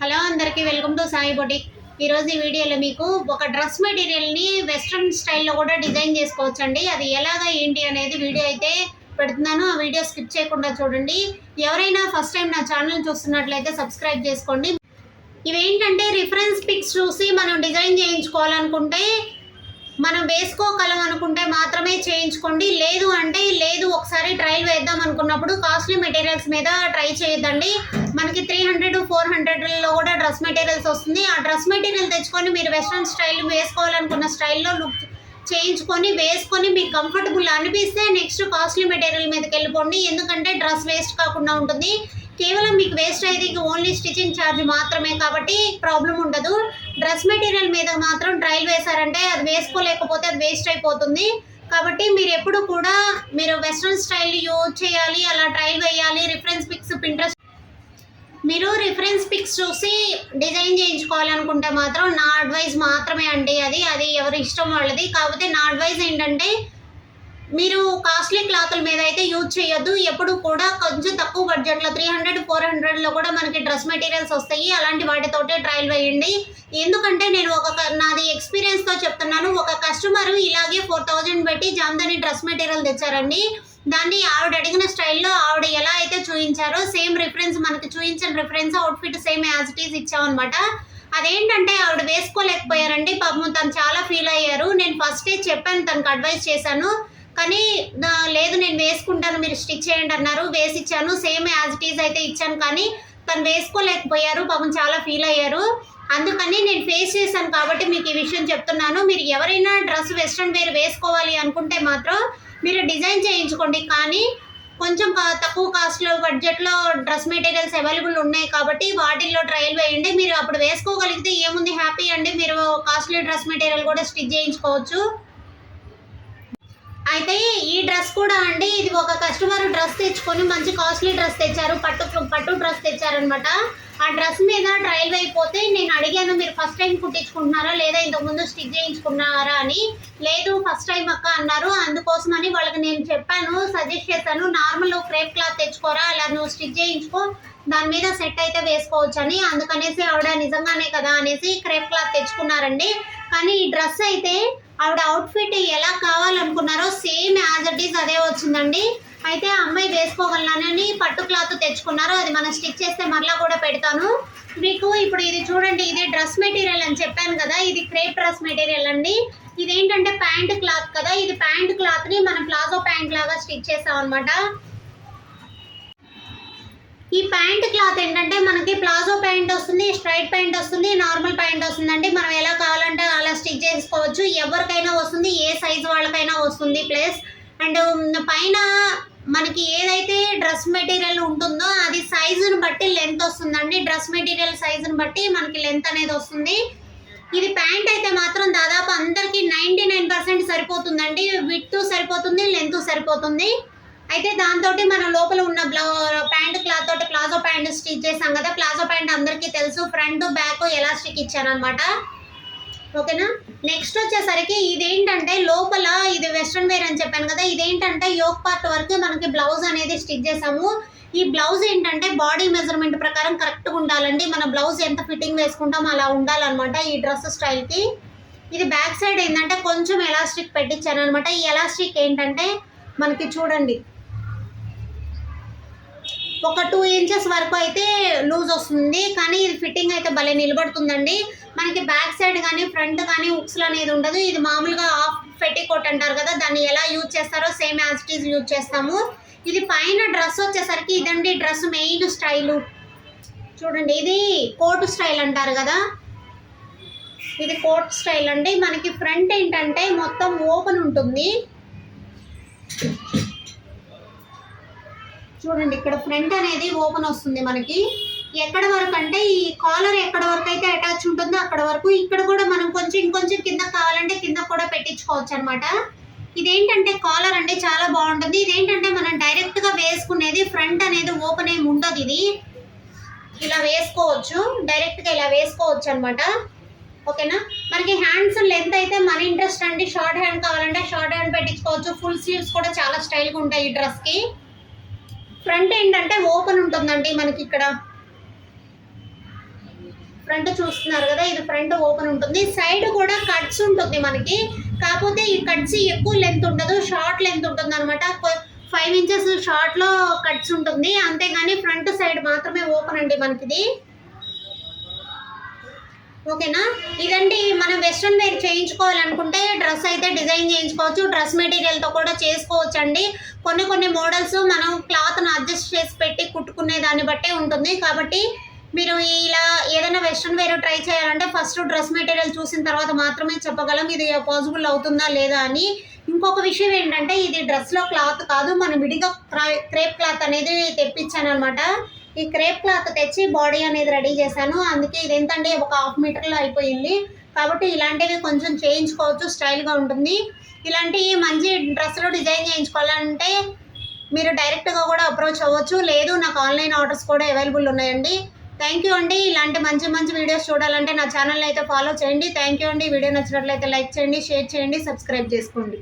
Hello అందరికీ welcome to Sai boutique. ఈరోజు ఈ వీడియోలో మీకు ఒక డ్రెస్ మెటీరియల్ని వెస్ట్రన్ స్టైల్లో కూడా డిజైన్ చేసుకోవచ్చండి. అది ఎలాగా ఏంటి అనేది వీడియో అయితే పెడుతున్నాను. ఆ వీడియో స్కిప్ చేయకుండా చూడండి. ఎవరైనా ఫస్ట్ టైం నా ఛానల్ చూస్తున్నట్లయితే సబ్స్క్రైబ్ చేసుకోండి. ఇవేంటంటే రిఫరెన్స్ పిక్స్ చూసి మనం డిజైన్ చేయించుకోవాలనుకుంటే మనం వేసుకోగలం అనుకుంటే మాత్రమే చేయించుకోండి. లేదు అంటే లేదు, ఒకసారి ట్రయల్ వేద్దాం అనుకున్నప్పుడు కాస్ట్లీ మెటీరియల్స్ మీద ట్రై చేయొద్దండి. మనకి 300-400లో కూడా డ్రెస్ మెటీరియల్స్ వస్తుంది. ఆ డ్రెస్ మెటీరియల్ తెచ్చుకొని మీరు వెస్ట్రన్ స్టైల్ వేసుకోవాలనుకున్న స్టైల్లో లుక్ చేయించుకొని వేసుకొని మీకు కంఫర్టబుల్ అనిపిస్తే నెక్స్ట్ కాస్ట్లీ మెటీరియల్ మీదకి వెళ్ళిపోండి. ఎందుకంటే డ్రెస్ వేస్ట్ కాకుండా ఉంటుంది. కేవలం మీకు వేస్ట్ అయ్యేది ఓన్లీ స్టిచ్చింగ్ ఛార్జ్ మాత్రమే, కాబట్టి ప్రాబ్లం ఉండదు. డ్రెస్ మెటీరియల్ మీద మాత్రం ట్రయల్ వేశారంటే అది వేసుకోలేకపోతే అది వేస్ట్ అయిపోతుంది. కాబట్టి మీరు ఎప్పుడు కూడా మీరు వెస్ట్రన్ స్టైల్ యూజ్ చేయాలి, అలా ట్రయల్ వేయాలి. మీరు రిఫరెన్స్ పిక్స్ చూసి డిజైన్ చేయించుకోవాలనుకుంటే మాత్రం నా అడ్వైజ్ మాత్రమే అండి. అది ఎవరి ఇష్టం వాళ్ళది. కాకపోతే నా అడ్వైజ్ ఏంటంటే మీరు కాస్ట్లీ క్లాతుల మీద అయితే యూజ్ చేయొద్దు. ఎప్పుడు కూడా కొంచెం తక్కువ బడ్జెట్లో 300-400లో కూడా మనకి డ్రెస్ మెటీరియల్స్ వస్తాయి. అలాంటి వాటితోటే ట్రయల్ వేయండి. ఎందుకంటే నేను నాది ఎక్స్పీరియన్స్తో చెప్తున్నాను. ఒక కస్టమర్ ఇలాగే 4000 పెట్టి జామ్దాని డ్రెస్ మెటీరియల్ తెచ్చారండి. దాన్ని ఆవిడ అడిగిన స్టైల్లో ఆవిడ ఎలా అయితే చూపించారో సేమ్ రిఫరెన్స్, మనకి చూపించిన reference outfit same as it is ఇచ్చామన్నమాట. అదేంటంటే ఆవిడ వేసుకోలేకపోయారండి. పాపం తను చాలా ఫీల్ అయ్యారు. నేను ఫస్టే చెప్పాను, తనకు అడ్వైస్ చేశాను. కానీ లేదు నేను వేసుకుంటాను, మీరు స్టిచ్ చేయండి అన్నారు. వేసి ఇచ్చాను, సేమ్ యాజ్ ఇట్ ఈజ్ అయితే ఇచ్చాను. కానీ తను వేసుకోలేకపోయారు, పాపం చాలా ఫీల్ అయ్యారు. అందుకని నేను ఫేస్ చేశాను కాబట్టి మీకు ఈ విషయం చెప్తున్నాను. మీరు ఎవరైనా డ్రెస్ వెస్ట్రన్ వేర్ వేసుకోవాలి అనుకుంటే మాత్రం మీరు డిజైన్ చేయించుకోండి. కానీ కొంచెం తక్కువ కాస్ట్లో బడ్జెట్లో డ్రెస్ మెటీరియల్స్ అవైలబుల్ ఉన్నాయి కాబట్టి వాటిల్లో ట్రయల్ వేయండి. మీరు అప్పుడు వేసుకోగలిగితే ఏముంది, హ్యాపీ అండి. మీరు కాస్ట్లీ డ్రెస్ మెటీరియల్ కూడా స్టిచ్ చేయించుకోవచ్చు. అయితే ఈ డ్రెస్ కూడా అండి, ఇది ఒక కస్టమర్ డ్రెస్ తెచ్చుకొని మంచి కాస్ట్లీ డ్రెస్ తెచ్చారు, పట్టు డ్రెస్ తెచ్చారనమాట. ఆ డ్రెస్ మీద ట్రయల్ అయిపోతే నేను అడిగాను, మీరు ఫస్ట్ టైం కుట్టించుకుంటున్నారా లేదా ఇంతకుముందు స్టిచ్ చేయించుకున్నారా అని. లేదు ఫస్ట్ టైం అక్క అన్నారు. అందుకోసమని వాళ్ళకి నేను చెప్పాను, సజెస్ట్ చేశాను, నార్మల్ క్రేప్ క్లాత్ తెచ్చుకోరా, అలా నువ్వు స్టిచ్ చేయించుకో, దాని మీద సెట్ అయితే వేసుకోవచ్చు అని. అందుకనేసి ఆవిడ నిజంగానే కదా అనేసి క్రేప్ క్లాత్ తెచ్చుకున్నారండి. కానీ ఈ డ్రెస్ అయితే ఆవిడ అవుట్ఫిట్ ఎలా కావాలనుకున్నారో సేమ్ యాజ్ ఇట్ ఈజ్ అదే వచ్చిందండి. అయితే ఆ అమ్మాయి వేసుకోగలనని పట్టు క్లాత్ తెచ్చుకున్నారు. అది మనం స్టిచ్ చేస్తే మరలా కూడా పెడతాను మీకు. ఇప్పుడు ఇది చూడండి, ఇది డ్రెస్ మెటీరియల్ అని చెప్పాను కదా, ఇది క్రేప్ డ్రెస్ మెటీరియల్ అండి. ఇదేంటంటే ప్యాంట్ క్లాత్ కదా, ఇది ప్యాంట్ క్లాత్ని మనం ప్లాజో ప్యాంట్ లాగా స్టిచ్ చేసాం అనమాట. ఈ ప్యాంట్ క్లాత్ ఏంటంటే మనకి ప్లాజో ప్యాంట్ వస్తుంది, స్ట్రైట్ ప్యాంట్ వస్తుంది, నార్మల్ ప్యాంట్ వస్తుందండి. మనం ఎలా కావాలంటే అలా స్టిచ్ చేసుకోవచ్చు. ఎవరికైనా వస్తుంది, ఏ సైజ్ వాళ్ళకైనా వస్తుంది. ప్లస్ అండ్ పైన మనకి ఏదైతే డ్రెస్ మెటీరియల్ ఉంటుందో అది సైజుని బట్టి లెంత్ వస్తుందండి. డ్రెస్ మెటీరియల్ సైజుని బట్టి మనకి లెంత్ అనేది వస్తుంది. ఇది ప్యాంట్ అయితే మాత్రం దాదాపు అందరికీ 99% సరిపోతుందండి. విడ్త్ సరిపోతుంది, లెంత్ సరిపోతుంది. అయితే దాంతో మనం లోపల ఉన్న ప్యాంట్ క్లాత్ తోటి ప్లాజో ప్యాంట్ స్టిచ్ చేసాం కదా. ప్లాజో ప్యాంట్ అందరికీ తెలుసు, ఫ్రంట్ బ్యాక్ ఎలాస్టిక్ ఇచ్చాను అనమాట. ఓకేనా. నెక్స్ట్ వచ్చేసరికి ఇదేంటంటే లోపల ఇది వెస్ట్రన్ వేర్ అని చెప్పాను కదా, ఇదేంటంటే యోక్ పార్ట్ వరకు మనకి బ్లౌజ్ అనేది స్టిచ్ చేసాము. ఈ బ్లౌజ్ ఏంటంటే బాడీ మెజర్మెంట్ ప్రకారం కరెక్ట్గా ఉండాలండి. మన బ్లౌజ్ ఎంత ఫిట్టింగ్ వేసుకుంటామో అలా ఉండాలన్నమాట ఈ డ్రెస్ స్టైల్కి. ఇది బ్యాక్ సైడ్ ఏంటంటే కొంచెం ఎలాస్టిక్ పెట్టించాను అనమాట. ఈ ఎలాస్టిక్ ఏంటంటే మనకి చూడండి ఒక 2 ఇంచెస్ వరకు అయితే లూజ్ వస్తుంది. కానీ ఇది ఫిట్టింగ్ అయితే భలే నిలబడుతుందండి. మనకి బ్యాక్ సైడ్ కానీ ఫ్రంట్ కానీ ఉక్స్లు అనేది ఉండదు. ఇది మామూలుగా హాఫ్ పెట్టికోట్ అంటారు కదా, దాన్ని ఎలా యూజ్ చేస్తారో same as it is use చేస్తాము. ఇది పైన డ్రెస్ వచ్చేసరికి ఇదండి డ్రెస్ మెయిన్ స్టైలు. చూడండి, ఇది కోట్ స్టైల్ అంటారు కదా, ఇది కోట్ స్టైల్ అండి. మనకి ఫ్రంట్ ఏంటంటే మొత్తం ఓపెన్ ఉంటుంది. చూడండి, ఇక్కడ ఫ్రంట్ అనేది ఓపెన్ వస్తుంది మనకి. ఎక్కడ వరకు అంటే ఈ కాలర్ ఎక్కడ వరకు అయితే అటాచ్ ఉంటుందో అక్కడ వరకు. ఇక్కడ కూడా మనం ఇంకొంచెం కింద కావాలంటే కింద కూడా పెట్టించుకోవచ్చు అనమాట. ఇదేంటంటే కాలర్ అంటే చాలా బాగుంటుంది. ఇదేంటంటే మనం డైరెక్ట్గా వేసుకునేది, ఫ్రంట్ అనేది ఓపెన్ ఏమి ఉండదు. ఇది ఇలా వేసుకోవచ్చు, డైరెక్ట్గా ఇలా వేసుకోవచ్చు అనమాట. ఓకేనా. మనకి హ్యాండ్స్ లెంత్ అయితే మన ఇంట్రెస్ట్ అండి. షార్ట్ హ్యాండ్ కావాలంటే షార్ట్ హ్యాండ్ పెట్టించుకోవచ్చు. ఫుల్ స్లీవ్స్ కూడా చాలా స్టైల్గా ఉంటాయి ఈ డ్రెస్కి. ఫ్రంట్ ఏంటంటే ఓపెన్ ఉంటుందండి మనకి ఇక్కడ. ఫ్రంట్ చూస్తున్నారు కదా, ఇది ఫ్రంట్ ఓపెన్ ఉంటుంది. సైడ్ కూడా కట్స్ ఉంటుంది మనకి, కాకపోతే ఈ కట్స్ ఎక్కువ లెంత్ ఉండదు, షార్ట్ లెంత్ ఉంటుంది అనమాట. 5 ఇంచెస్ షార్ట్లో కట్స్ ఉంటుంది, అంతేగాని ఫ్రంట్ సైడ్ మాత్రమే ఓపెన్ అండి మనకిది. ఓకేనా, ఇదండి మనం వెస్ట్రన్ వేర్ చేయించుకోవాలనుకుంటే డ్రెస్ అయితే డిజైన్ చేయించుకోవచ్చు, డ్రెస్ మెటీరియల్తో కూడా చేసుకోవచ్చు అండి. కొన్ని మోడల్స్ మనం క్లాత్ను అడ్జస్ట్ చేసి పెట్టి కుట్టుకునే దాన్ని బట్టే ఉంటుంది. కాబట్టి మీరు ఇలా ఏదైనా వెస్ట్రన్ వేర్ ట్రై చేయాలంటే ఫస్ట్ డ్రెస్ మెటీరియల్ చూసిన తర్వాత మాత్రమే చెప్పగలం ఇది పాసిబుల్ అవుతుందా లేదా అని. ఇంకొక విషయం ఏంటంటే ఇది డ్రెస్లో క్లాత్ కాదు, మనం విడిగా క్రేప్ క్లాత్ అనేది తెప్పించాను అనమాట. ఈ క్రేప్ క్లాత్ తెచ్చి బాడీ అనేది రెడీ చేశాను, అందుకే ఇది ఎంతండి ఒక 1/2 మీటర్లో అయిపోయింది. కాబట్టి ఇలాంటివి కొంచెం చేయించుకోవచ్చు, స్టైల్గా ఉంటుంది. ఇలాంటి మంచి డ్రెస్లో డిజైన్ చేయించుకోవాలంటే మీరు డైరెక్ట్గా కూడా అప్రోచ్ అవ్వచ్చు, లేదు నాకు ఆన్లైన్ ఆర్డర్స్ కూడా అవైలబుల్ ఉన్నాయండి. థ్యాంక్ యూ అండి. ఇలాంటి మంచి వీడియోస్ చూడాలంటే నా ఛానల్ అయితే ఫాలో చేయండి. థ్యాంక్ యూ అండి. వీడియో నచ్చినట్లయితే లైక్ చేయండి, షేర్ చేయండి, సబ్స్క్రైబ్ చేసుకోండి.